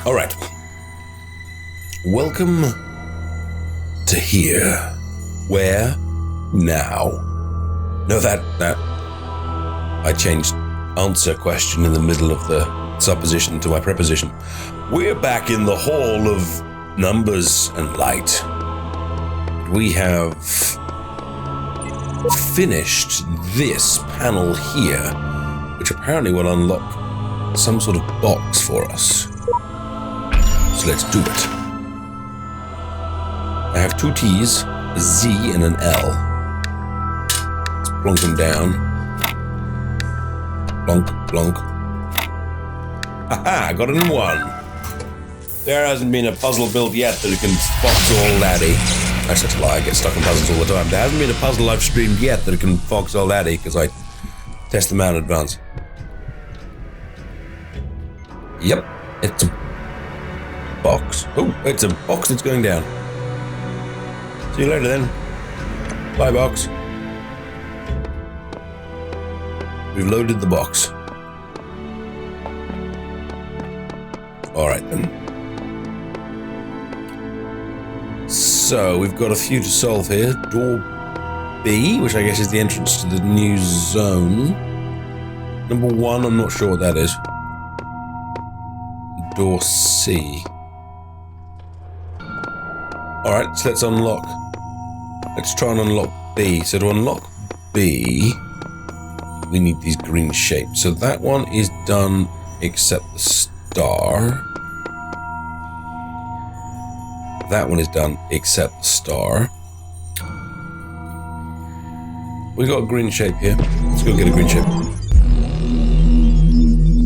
All right. Welcome to here. Where? Now. No, that I changed answer question in the middle of the supposition to my preposition. We're back in the Hall of Numbers and Light. We have finished this panel here, which apparently will unlock some sort of box for us. So let's do it. I have two T's, a Z and an L. Let's plonk them down. Plonk, plonk. Haha, got it in one. There hasn't been a puzzle built yet that can fox all laddie. That's a lie, I get stuck in puzzles all the time. There hasn't been a puzzle I've streamed yet that can fox all laddie, because I test them out in advance. Yep, it's a box. Oh, it's a box that's going down. See you later then. Bye, box. We've loaded the box. Alright then. So, we've got a few to solve here. Door B, which I guess is the entrance to the new zone. Number 1, I'm not sure what that is. Door C. Alright, so let's unlock. Let's try and unlock B. So to unlock B, we need these green shapes. So that one is done except the star. That one is done except the star. We got a green shape here. Let's go get a green shape.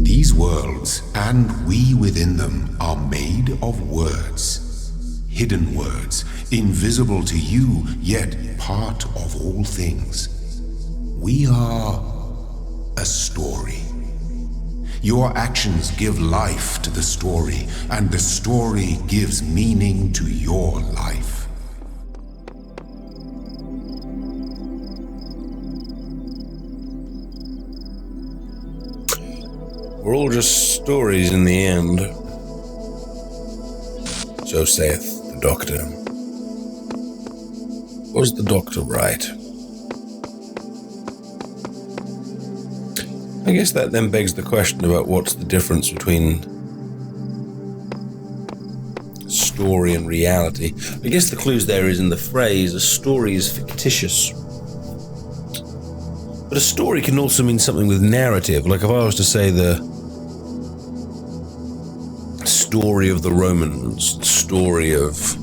These worlds, and we within them, are made of words. Hidden words, invisible to you, yet part of all things. We are a story. Your actions give life to the story, and the story gives meaning to your life. We're all just stories in the end. So saith the Doctor. Was the Doctor right? I guess that then begs the question about what's the difference between story and reality. I guess the clues there is in the phrase, a story is fictitious. But a story can also mean something with narrative. Like if I was to say the story of the Romans, the story of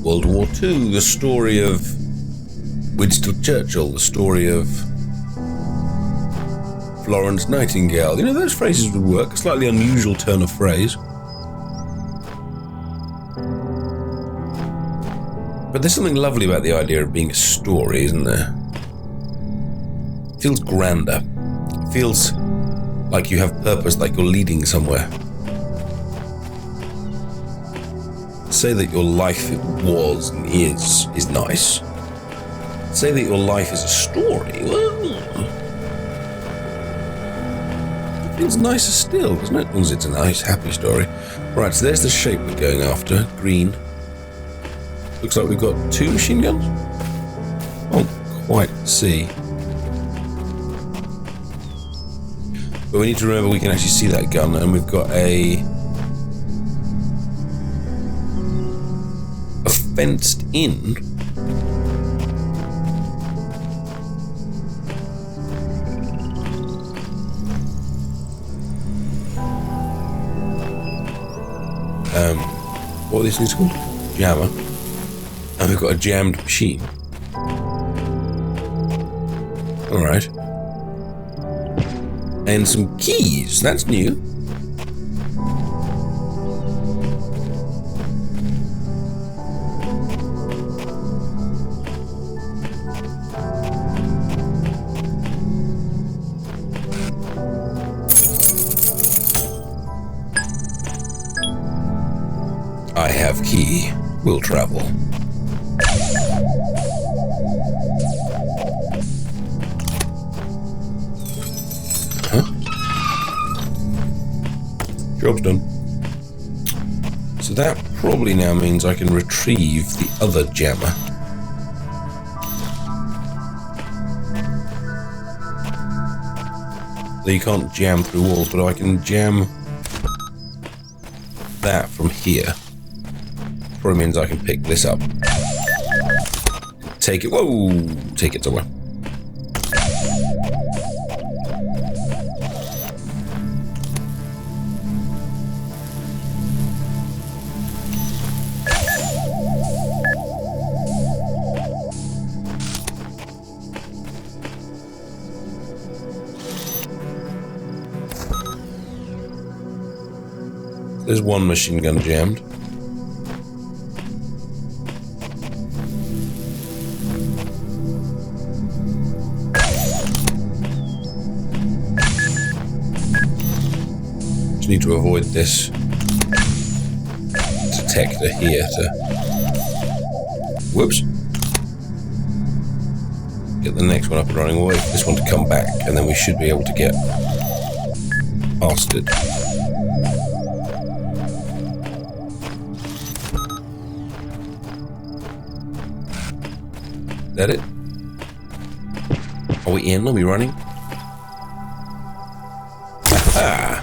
World War II, the story of Winston Churchill, the story of Florence Nightingale. You know, those phrases would work. A slightly unusual turn of phrase. But there's something lovely about the idea of being a story, isn't there? It feels grander. It feels like you have purpose, like you're leading somewhere. Say that your life was and is nice. Say that your life is a story. Well, it feels nicer still, doesn't it? As long as it's a nice, happy story. Right, so there's the shape we're going after. Green. Looks like we've got 2 machine guns. I don't quite see. But we need to remember we can actually see that gun, and we've got a fenced in what are these things called? Jammer. And we've got a jammed machine. Alright. And some keys, that's new. I have key. We'll travel. Huh? Job's done. So that probably now means I can retrieve the other jammer. So you can't jam through walls, but I can jam that from here. Probably means I can pick this up. Take it. Whoa! Take it somewhere. There's one machine gun jammed. Just need to avoid this detector here to... Whoops. Get the next one up and running. Wait for this one to come back, and then we should be able to get past it. Is that it? Are we in? Are we running? Aha!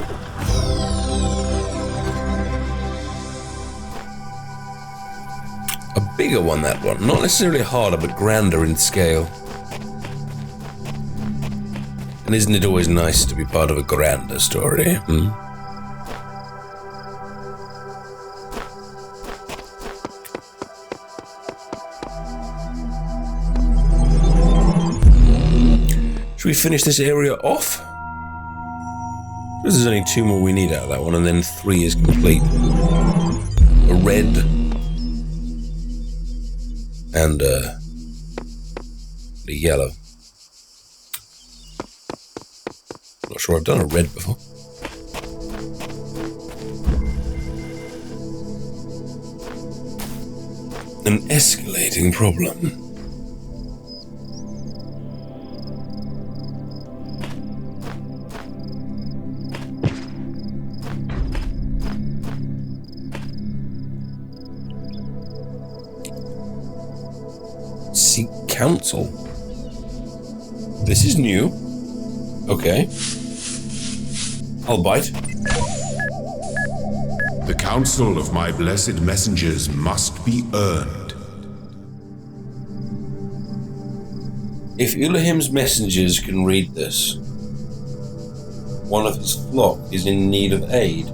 A bigger one, that one. Not necessarily harder, but grander in scale. And isn't it always nice to be part of a grander story? Should we finish this area off? There's only 2 more we need out of that one, and then 3 is complete. A red and a yellow. Not sure I've done a red before. An escalating problem. Seek counsel. This is new. Okay. I'll bite. The counsel of my blessed messengers must be earned. If Ulahim's messengers can read this, one of his flock is in need of aid.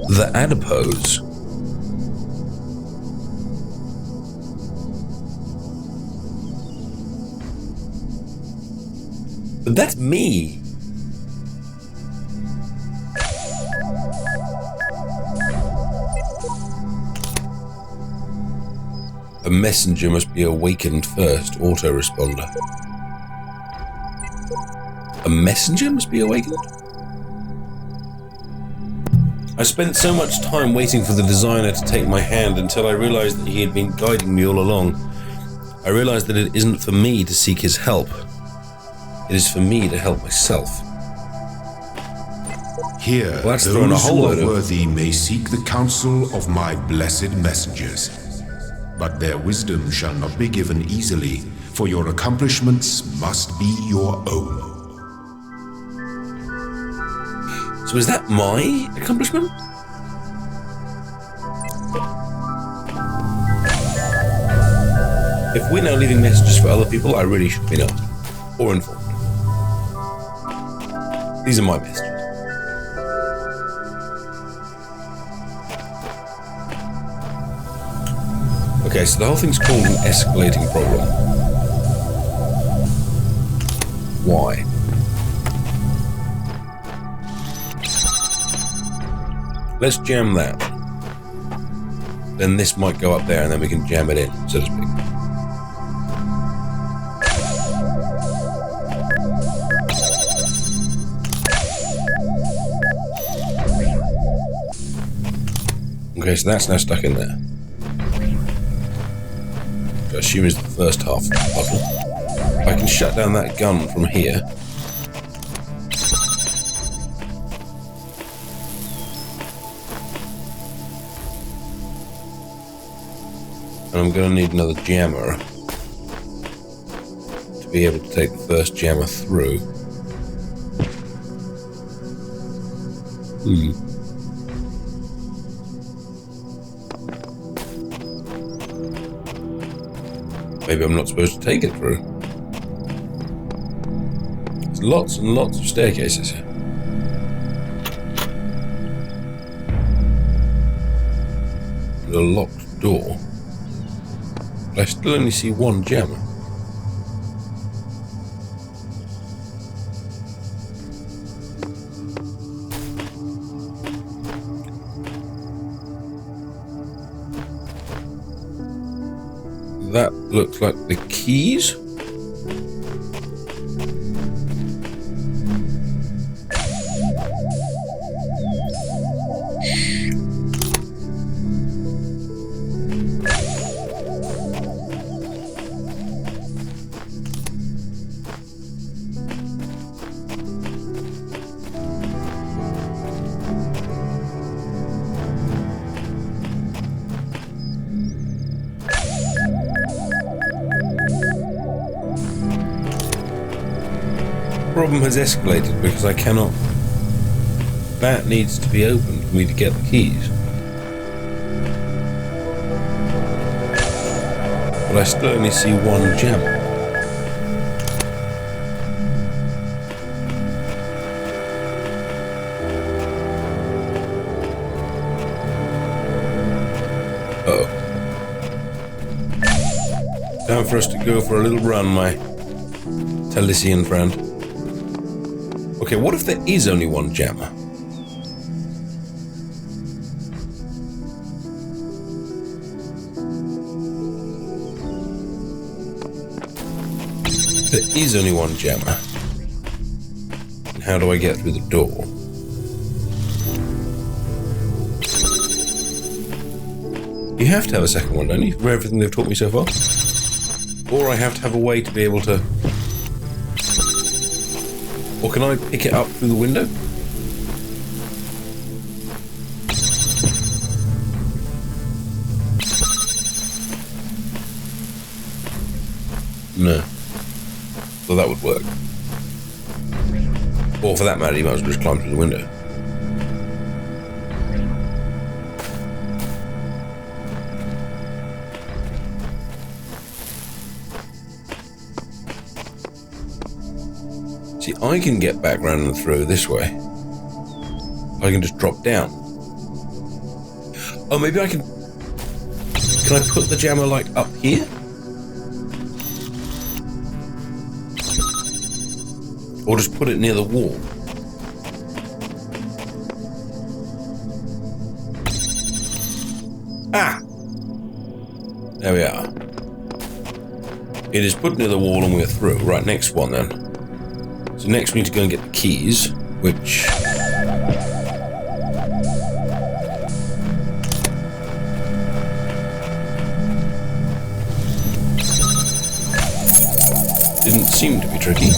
The adipose. But that's me. A messenger must be awakened first. Autoresponder. A messenger must be awakened? I spent so much time waiting for the designer to take my hand until I realized that he had been guiding me all along. I realized that it isn't for me to seek his help. It is for me to help myself. Here, those who are worthy may seek the counsel of my blessed messengers. But their wisdom shall not be given easily, for your accomplishments must be your own. So is that my accomplishment? If we're now leaving messages for other people, I really should be noticed or informed. These are my messages. Okay, so the whole thing's called an escalating problem. Why? Let's jam that. Then this might go up there and then we can jam it in, so to speak. Okay, so that's now stuck in there. Which I assume is the first half of the puzzle. I can shut down that gun from here. And I'm going to need another jammer to be able to take the first jammer through. Maybe I'm not supposed to take it through. There's lots and lots of staircases here. And a locked door. But I still only see one jammer. That looks like the keys. Problem has escalated because I cannot. That needs to be opened for me to get the keys. But I still only see one gem. Uh-oh. Time for us to go for a little run, my Talisian friend. Okay, what if there is only one jammer? There is only one jammer. And how do I get through the door? You have to have a second one, don't you? For everything they've taught me so far? Or I have to have a way to be able to... Or can I pick it up through the window? No. Well, that would work. Or for that matter, you might as well just climb through the window. See, I can get back round and through this way. I can just drop down. Oh, maybe I can... Can I put the jammer, like, up here? Or just put it near the wall? Ah! There we are. It is put near the wall and we're through. Right, next one then. So next we need to go and get the keys, which... didn't seem to be tricky.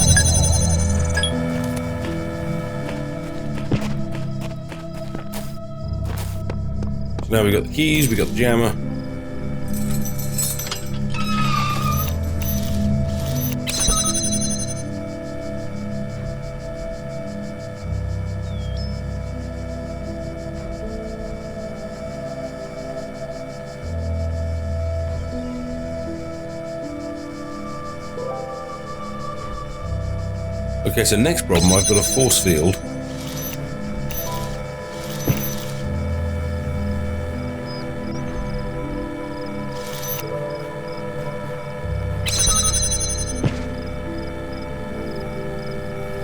So now we got the keys, we got the jammer. Okay, so next problem, I've got a force field.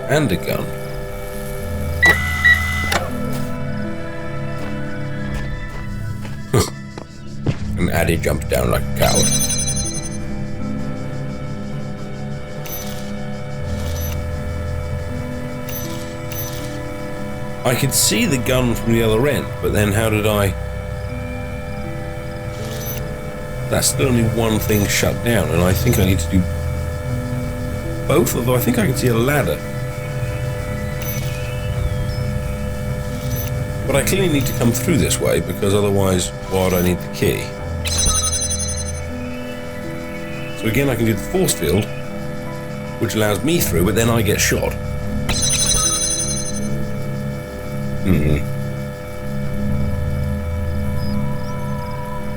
And a gun. And Addy jumped down like a coward. I could see the gun from the other end, but then how did I... That's still only one thing shut down, and I think I need to do both, although I think I can see a ladder. But I clearly need to come through this way, because otherwise, why would I need the key? So again, I can do the force field, which allows me through, but then I get shot.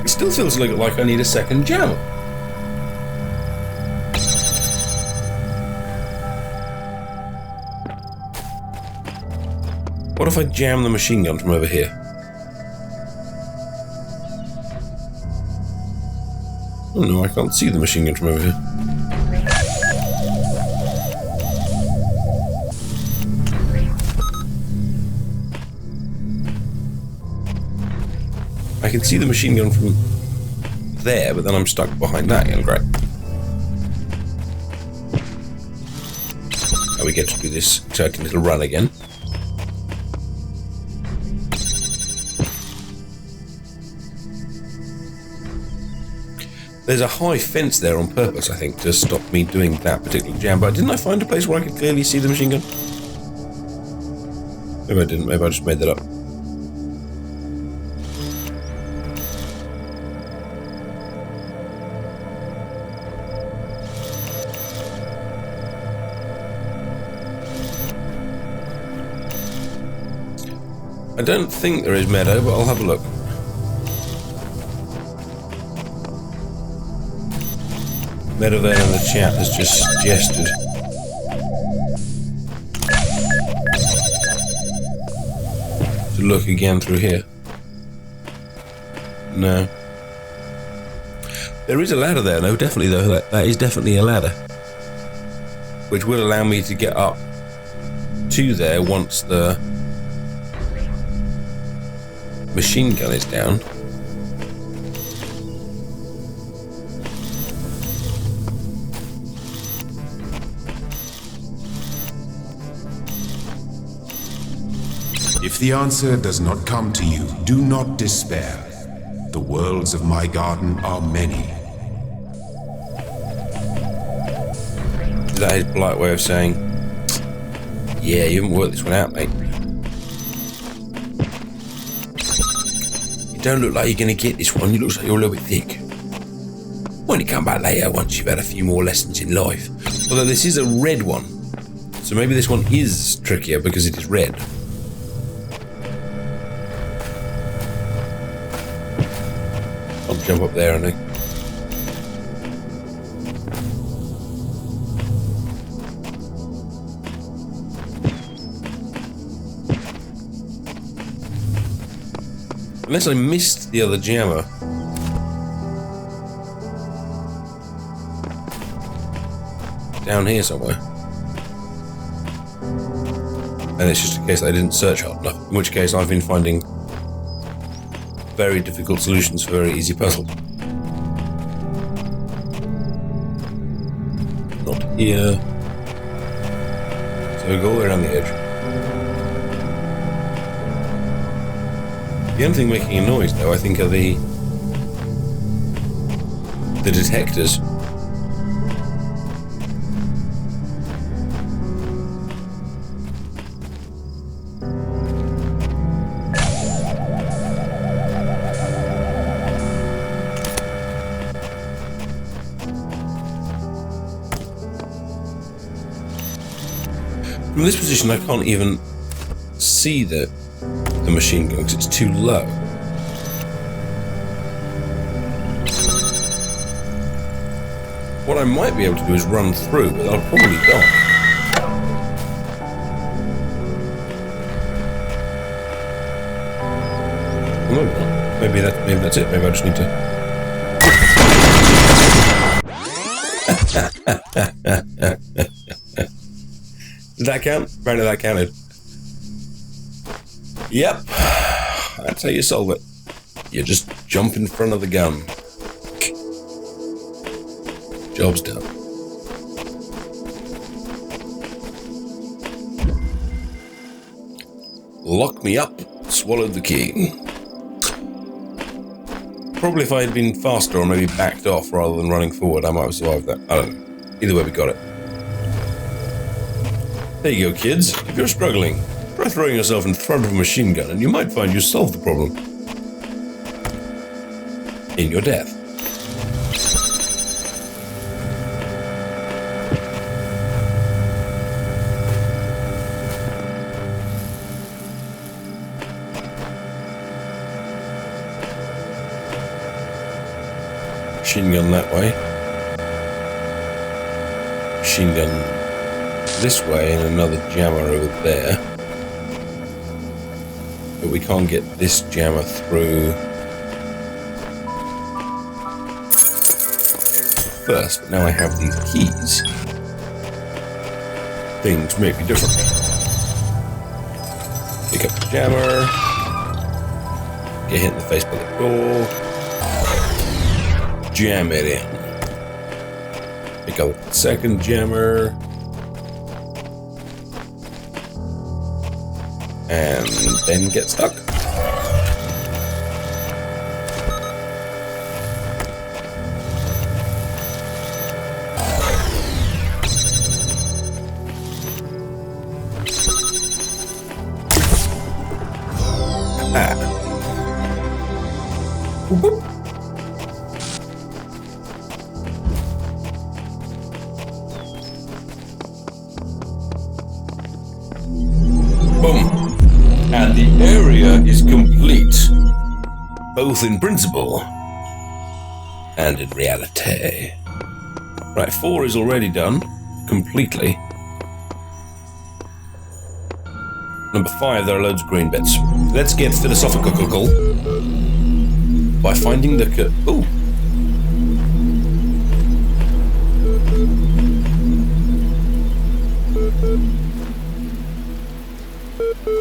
It still feels like I need a second jammer. What if I jam the machine gun from over here? Oh no, I can't see the machine gun from over here. I can see the machine gun from there, but then I'm stuck behind that again. Great. Now we get to do this exciting little run again. There's a high fence there on purpose, I think, to stop me doing that particular jam. But didn't I find a place where I could clearly see the machine gun? Maybe I didn't. Maybe I just made that up. I don't think there is meadow, but I'll have a look. Meadow there in the chat has just suggested. To look again through here. No. There is a ladder there, no, definitely though. That is definitely a ladder. Which will allow me to get up to there once the machine gun is down. If the answer does not come to you, do not despair. The worlds of my garden are many. Is that his polite way of saying, yeah, you haven't worked this one out, mate? You don't look like you're going to get this one. You look like you're a little bit thick. Why don't you come back later once you've had a few more lessons in life? Although this is a red one. So maybe this one is trickier because it is red. I'll jump up there, I think. Unless I missed the other jammer. Down here somewhere. And it's just a case that I didn't search hard enough. In which case I've been finding very difficult solutions for very easy puzzles. Not here. So we go all the way around the edge. The only thing making a noise, though, I think, are the detectors. From this position, I can't even see the machine gun because it's too low. What I might be able to do is run through, but I'll probably die. Well, maybe that's it. Maybe I just need to. Did that count? Apparently that counted. Yep. That's how you solve it. You just jump in front of the gun. Job's done. Lock me up, swallowed the key. Probably if I had been faster or maybe backed off rather than running forward, I might have survived that. I don't know. Either way, we got it. There you go, kids. If you're struggling, try throwing yourself in front of a machine gun and you might find you solved the problem. In your death. Machine gun that way. Machine gun this way and another jammer over there. But we can't get this jammer through first. But now I have these keys. Things may be different. Pick up the jammer. Get hit in the face by the door. Jam it in. Pick up the second jammer. And then get stuck. Boop. Boom. And the area is complete, both in principle and in reality. Right, 4 is already done, completely. Number 5, there are loads of green bits. Let's get philosophical by finding the ooh.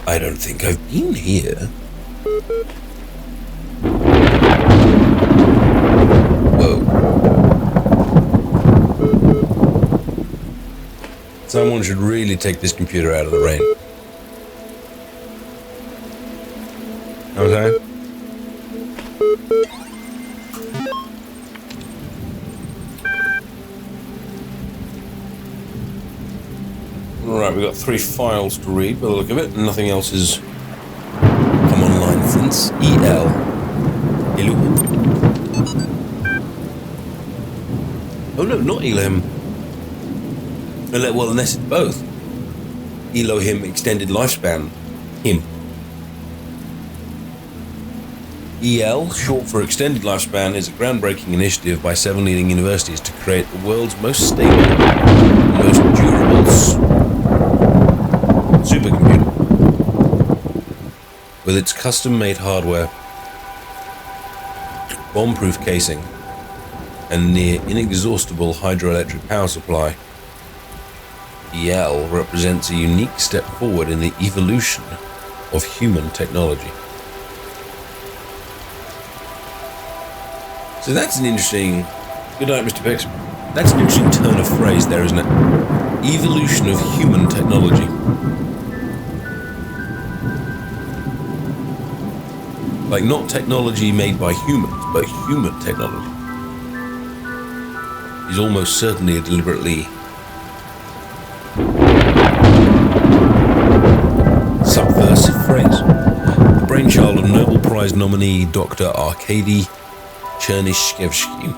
I don't think I've been here. Whoa. Someone should really take this computer out of the rain. Okay. Alright, we've got 3 files to read by the look of it. Nothing else has come online since. EL. Hello. Oh no, not Elohim. Well, unless it's both. Elohim extended lifespan. Him. EL, short for Extended Lifespan, is a groundbreaking initiative by 7 leading universities to create the world's most stable and most durable supercomputer. With its custom-made hardware, bomb-proof casing, and near inexhaustible hydroelectric power supply, EL represents a unique step forward in the evolution of human technology. So that's an interesting... Good night, Mr. Pix. That's an interesting turn of phrase there, isn't it? Evolution of human technology. Like, not technology made by humans, but human technology. Is almost certainly a deliberately subversive phrase. The brainchild of Nobel Prize nominee Dr. Arkady Chernishkevsky.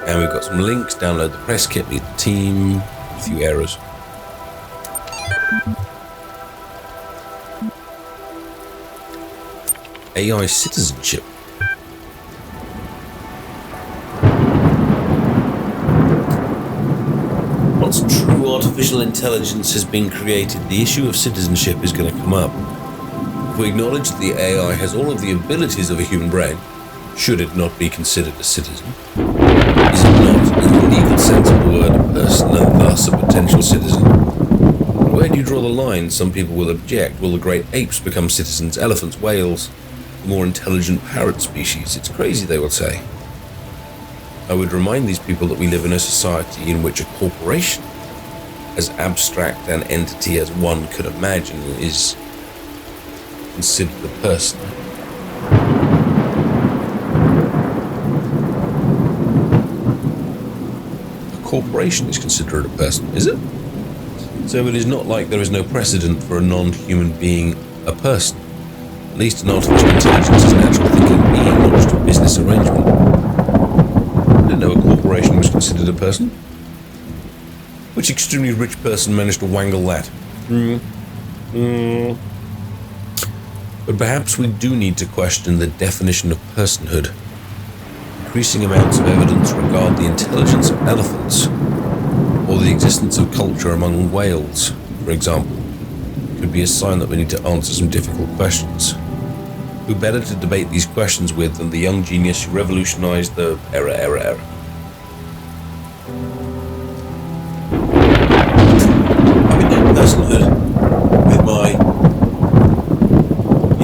And we've got some links. Download the press kit, meet the team, a few errors. AI citizenship. Once true artificial intelligence has been created, the issue of citizenship is going to come up. If we acknowledge that the AI has all of the abilities of a human brain, should it not be considered a citizen? Is it not, in the legal sense of the word, a person and thus a potential citizen? Where do you draw the line? Some people will object. Will the great apes become citizens? Elephants, whales, the more intelligent parrot species? It's crazy, they will say. I would remind these people that we live in a society in which a corporation, as abstract an entity as one could imagine, is considered a person. A corporation is considered a person, is it? So it is not like there is no precedent for a non-human being a person. At least an artificial intelligence is a natural thinking being, not just a business arrangement. I didn't know a corporation was considered a person. Which extremely rich person managed to wangle that? But perhaps we do need to question the definition of personhood. increasing amounts of evidence regard the intelligence of elephants or the existence of culture among whales, for example, could be a sign that we need to answer some difficult questions. Who better to debate these questions with than the young genius who revolutionized the era. I've been doing personhood with my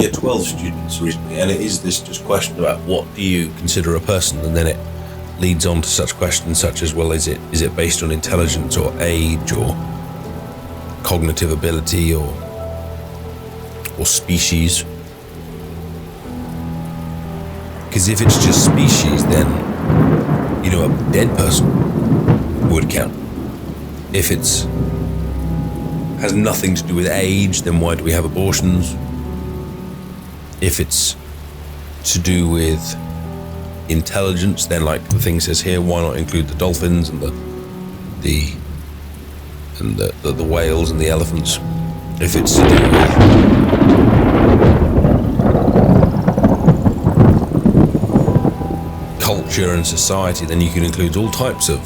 year 12 students recently, and it is this just question about what do you consider a person, and then it leads on to such questions such as, well, is it based on intelligence or age or cognitive ability or species? Because if it's just species, then, you know, a dead person would count. If it's has nothing to do with age, then why do we have abortions? If it's to do with intelligence, then, like the thing says here, why not include the dolphins and the whales and the elephants? If it's to do with culture and society, then you can include all types of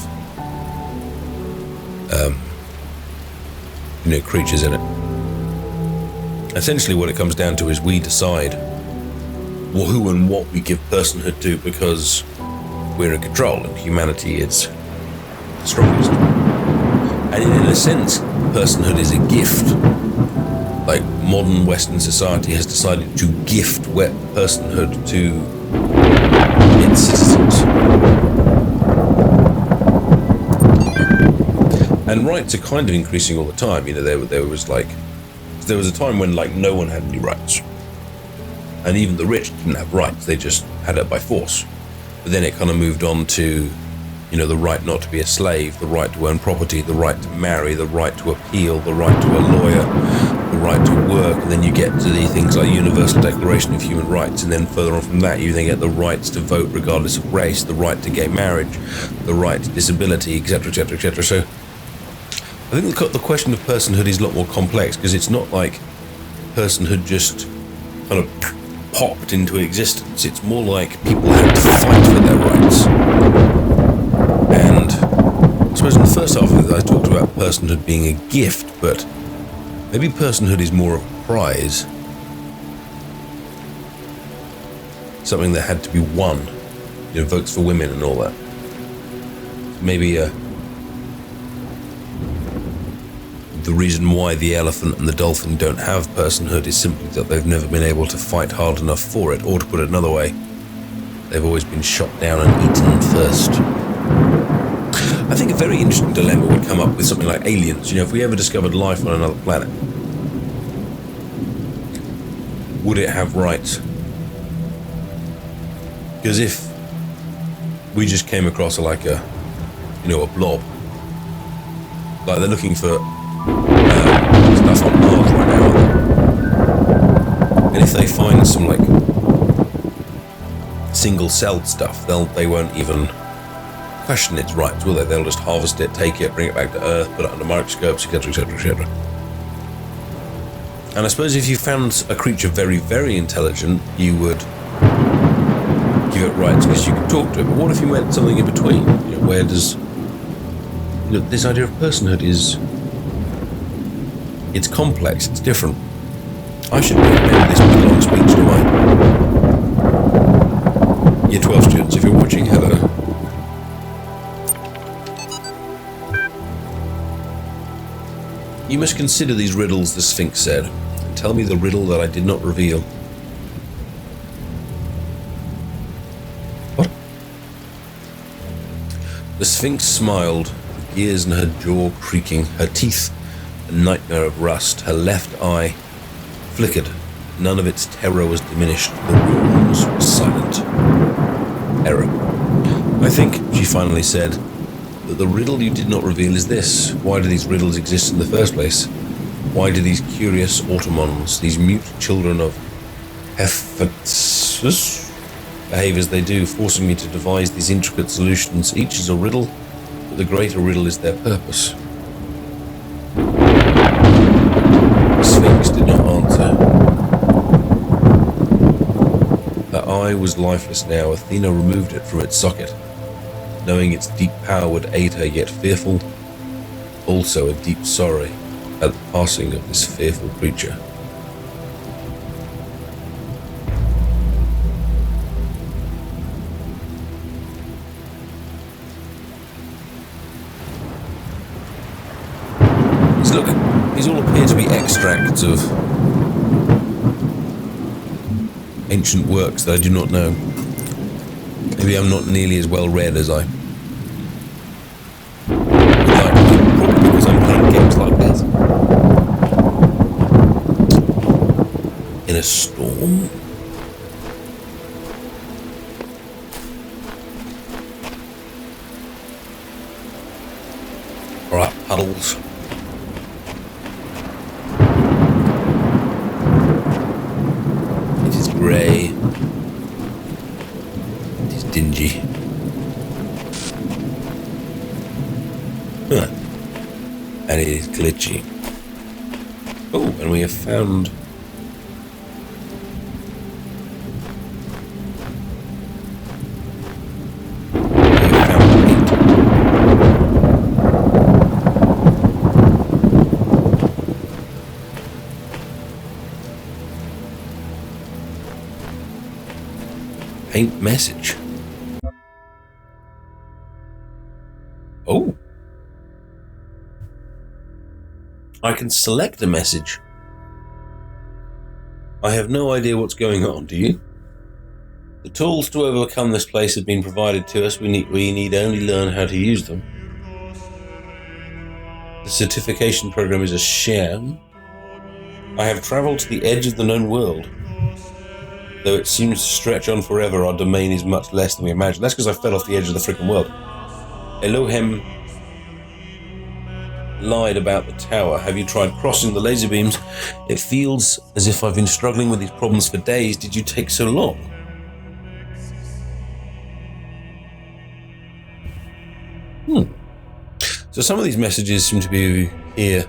creatures in it. Essentially what it comes down to is we decide who and what we give personhood to, because we're in control and humanity is the strongest. And in a sense, personhood is a gift. Like, modern Western society has decided to gift personhood to its citizens. And rights are kind of increasing all the time. You know, there was a time when, like, no one had any rights. And even the rich didn't have rights, they just had it by force. But then it kind of moved on to, you know, the right not to be a slave, the right to own property, the right to marry, the right to appeal, the right to a lawyer, the right to work, and then you get to the things like Universal Declaration of Human Rights, and then further on from that you then get the rights to vote regardless of race, the right to gay marriage, the right to disability, etc., etc., etc. So I think the question of personhood is a lot more complex, because it's not like personhood just kind of popped into existence. It's more like people had to fight for their rights. And I suppose in the first half of it I talked about personhood being a gift, but maybe personhood is more of a prize. Something that had to be won. You know, votes for women and all that. Maybe the reason why the elephant and the dolphin don't have personhood is simply that they've never been able to fight hard enough for it, or to put it another way, they've always been shot down and eaten first. I think a very interesting dilemma would come up with something like aliens. You know, if we ever discovered life on another planet, would it have rights? Because if we just came across a blob, like they're looking for stuff on Mars right now, and if they find some like single-celled stuff, they won't even question its rights, will they? They'll just harvest it, take it, bring it back to Earth, put it under microscopes, etc., etc., etc. And I suppose if you found a creature very, very intelligent, you would give it rights because you could talk to it. But what if you went something in between? You know, where does this idea of personhood is? It's complex, it's different. I should recommend this big long speech to my Year 12 students. If you're watching, hello. You must consider these riddles, the Sphinx said, and tell me the riddle that I did not reveal. What? The Sphinx smiled, with gears in her jaw creaking, her teeth a nightmare of rust, her left eye flickered. None of its terror was diminished. The rooms were silent. Error. I think, she finally said, that the riddle you did not reveal is this. Why do these riddles exist in the first place? Why do these curious automons, these mute children of Hephaestus, behave as they do, forcing me to devise these intricate solutions? Each is a riddle, but the greater riddle is their purpose. The Sphinx did not answer. Her eye eye was lifeless now, Athena removed it from its socket, knowing its deep power would aid her, yet fearful, also a deep sorrow at the passing of this fearful creature. These all appear to be extracts of ancient works that I do not know. Maybe I'm not nearly as well read as I would like to be, probably because I'm playing games like this. In a storm? Alright, puddles. Grey. It is dingy. Huh. And it is glitchy. Oh, and we have found... paint message. Oh. I can select a message. I have no idea what's going on, do you? The tools to overcome this place have been provided to us. We need only learn how to use them. The certification program is a sham. I have traveled to the edge of the known world. Though it seems to stretch on forever, our domain is much less than we imagined. That's because I fell off the edge of the freaking world. Elohim lied about the tower. Have you tried crossing the laser beams? It feels as if I've been struggling with these problems for days. Did you take so long? So some of these messages seem to be here.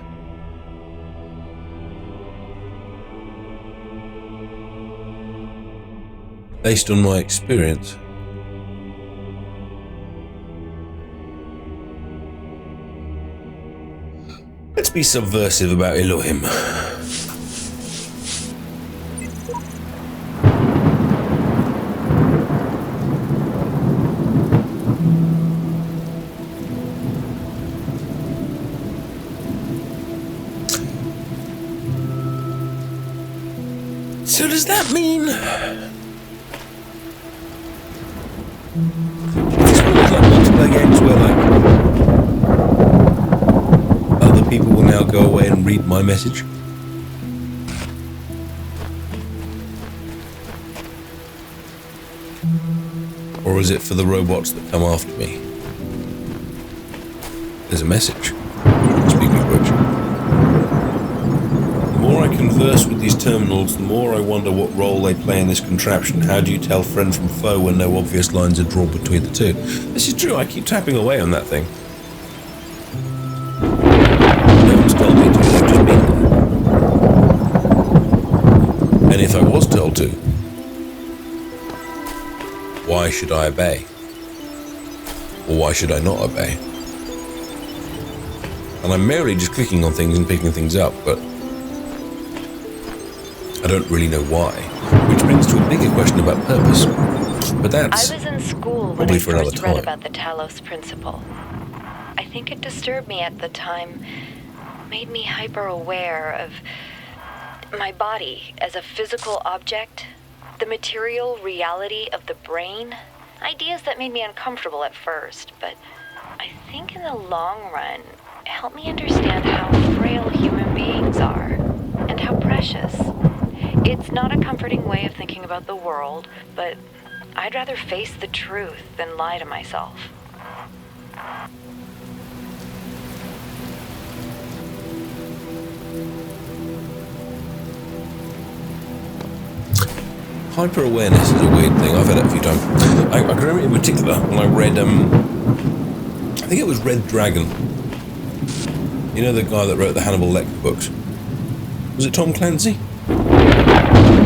Based on my experience. Let's be subversive about Elohim. So does that mean... It's one of those like multiplayer games where like other people will now go away and read my message. Or is it for the robots that come after me? There's a message. Speaking of which. The more I converse with these terminals, the more I wonder what role they play in this contraption. How do you tell friend from foe when no obvious lines are drawn between the two? This is true, I keep tapping away on that thing. No one's told me to, they've just been there. And if I was told to, why should I obey? Or why should I not obey? And I'm merely just clicking on things and picking things up, but I don't really know why. Which brings to a bigger question about purpose. But that's I was in school when I first read about the Talos principle. I think it disturbed me at the time, made me hyper-aware of my body as a physical object, the material reality of the brain, ideas that made me uncomfortable at first, but I think in the long run, it helped me understand how frail human beings are and how precious. It's not a comforting way of thinking about the world, but I'd rather face the truth than lie to myself. hyper-awareness is a weird thing. I've had it a few times. I can remember in particular when I read, I think it was Red Dragon. You know the guy that wrote the Hannibal Lecter books? Was it Tom Clancy? Or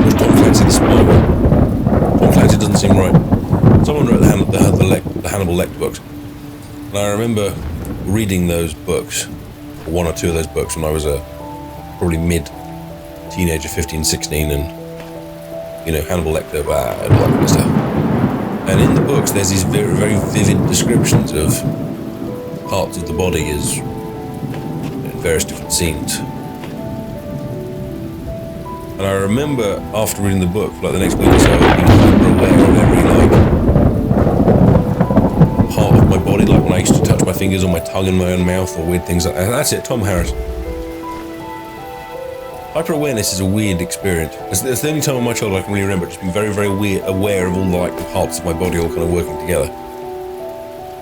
was Tom Clancy the spy one? Tom fact, it doesn't seem right. Someone wrote the Hannibal Lecter books, and I remember reading those books, or one or two of those books, when I was probably mid-teenager, 15, 16, and Hannibal Lecter, and all that kind of stuff. And in the books, there's these very, very vivid descriptions of parts of the body as in various different scenes. And I remember after reading the book, like the next week or so, being hyper aware of every part of my body, like when I used to touch my fingers on my tongue in my own mouth or weird things like that. That's it, Tom Harris. Hyper awareness is a weird experience. It's the only time in my childhood I can really remember just being very, very aware of all the parts of my body all kind of working together.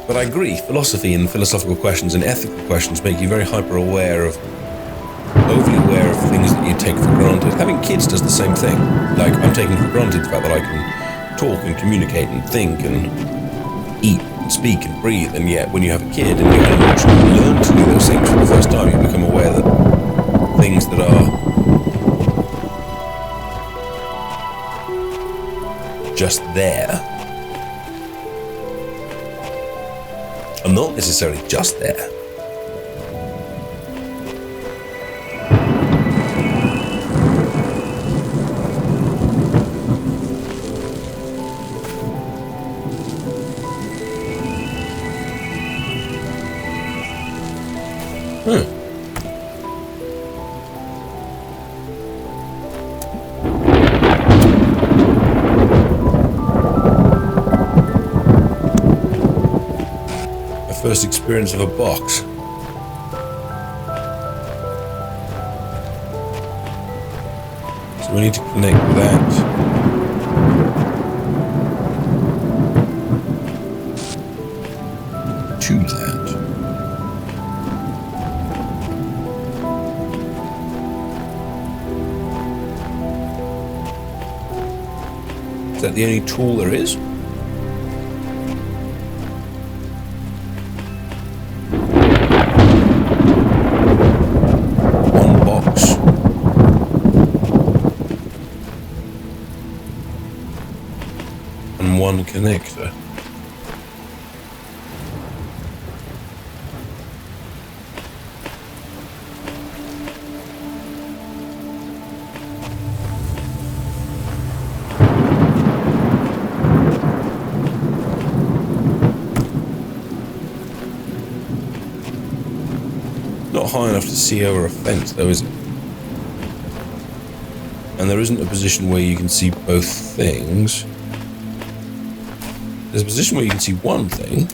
But I agree, philosophy and philosophical questions and ethical questions make you very hyper aware of, overly aware of things that you take for granted. Having kids does the same thing. Like, I'm taking for granted the fact that I can talk and communicate and think and eat and speak and breathe, and yet when you have a kid and you actually learn to do those things for the first time, you become aware that things that are just there are not necessarily just there. First experience of a box. So we need to connect that to that. Is that the only tool there is? One connector. Not high enough to see over a fence, though, is it? And there isn't a position where you can see both things. There's a position where you can see one thing.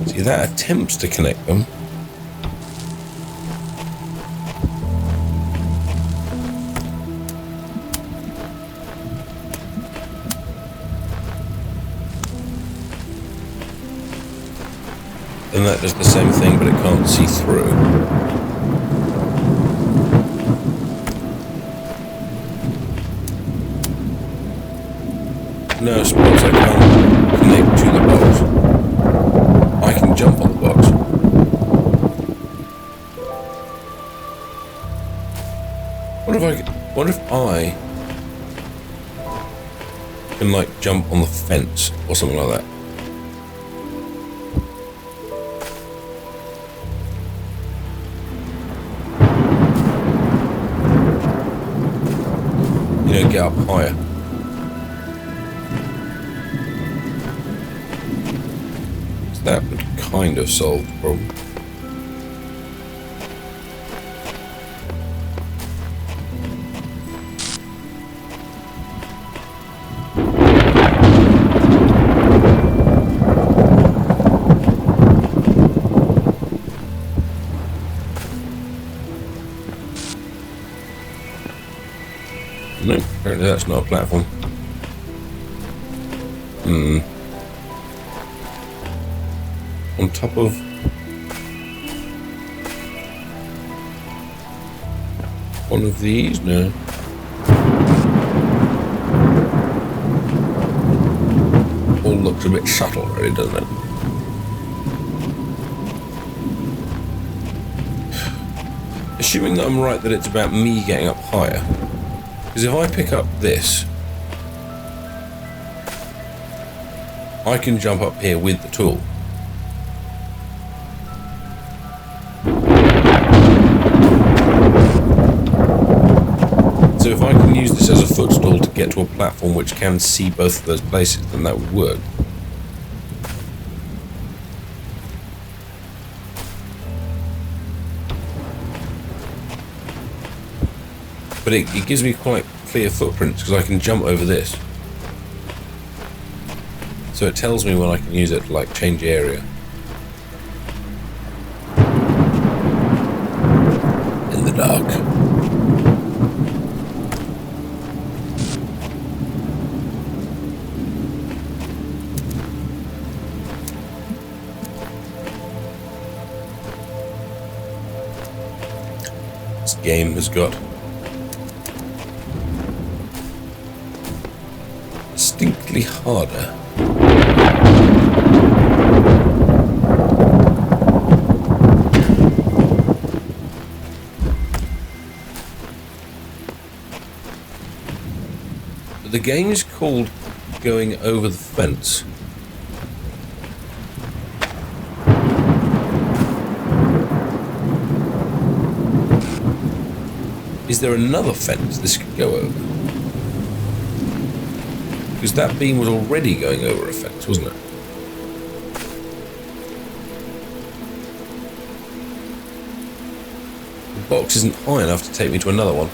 See, that attempts to connect them. And that does the same thing, but it can't see through. No spots I can't connect to the box. I can jump on the box. What if I can, like, jump on the fence or something like that? Get up higher. So that would kind of solve the problem. No, apparently that's not a platform. On top of... one of these? No. looks a bit subtle, really, doesn't it? Assuming that I'm right that it's about me getting up higher. Because if I pick up this, I can jump up here with the tool. So if I can use this as a footstool to get to a platform which can see both of those places, then that would work. But it gives me quite clear footprints because I can jump over this. So it tells me when I can use it to like change area. In the dark. This game has got distinctly harder. But the game is called Going Over the Fence. Is there another fence this could go over? Because that beam was already going over a fence, wasn't it? The box isn't high enough to take me to another one.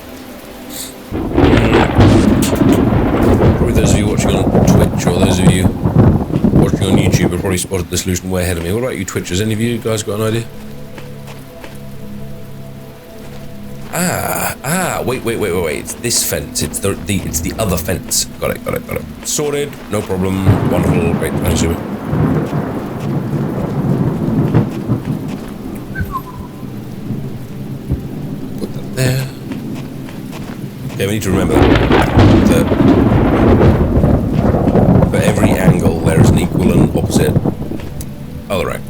Probably those of you watching on Twitch or those of you watching on YouTube have probably spotted the solution way ahead of me. What about you Twitchers? Any of you guys got an idea? Wait. It's this fence. It's the other fence. Got it. Sorted. No problem. Wonderful. Great. Thanks, Jimmy. Put that there. Okay, we need to remember that for every angle there is an equal and opposite other angle.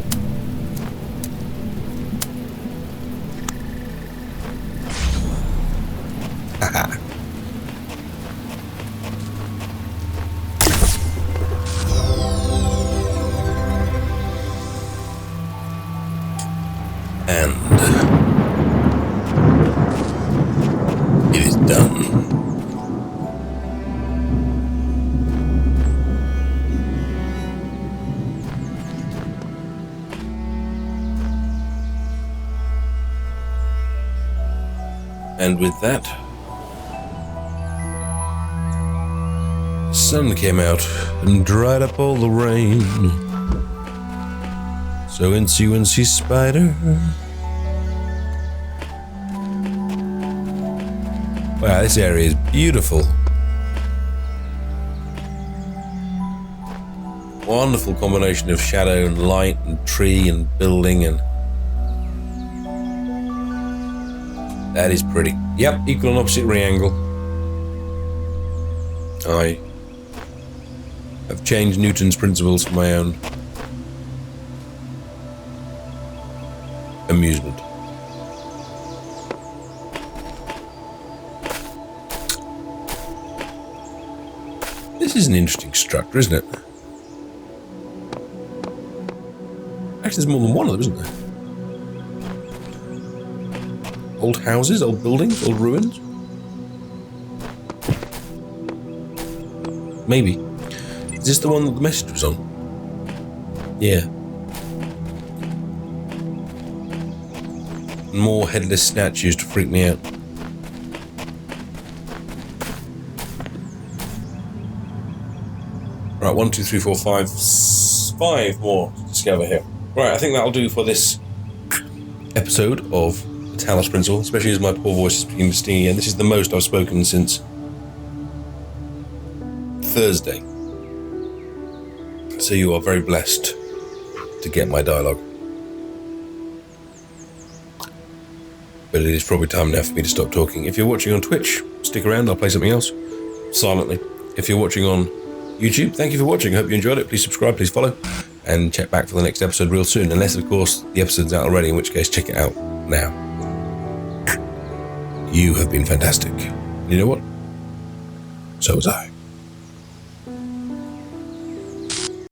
And it is done. And with that, the sun came out and dried up all the rain. So incy spider. Wow, this area is beautiful. Wonderful combination of shadow and light and tree and building, and that is pretty. Yep, equal and opposite reangle. I have changed Newton's principles for my own amusement. This is an interesting structure, isn't it? Actually, there's more than one of them, isn't there? Old houses, old buildings, old ruins? Maybe. Is this the one that the message was on? Yeah. More headless statues to freak me out. Right, 1, 2, 3, 4, 5, 5 more to discover here. Right, I think that'll do for this episode of the Talos Principle, especially as my poor voice is beginning to sting again. This is the most I've spoken since Thursday. So you are very blessed to get my dialogue. But it is probably time now for me to stop talking. If you're watching on Twitch, stick around, I'll play something else silently. If you're watching on YouTube, thank you for watching. Hope you enjoyed it. Please subscribe, please follow, and check back for the next episode real soon. Unless, of course, the episode's out already, in which case, check it out now. You have been fantastic. You know what? So was I.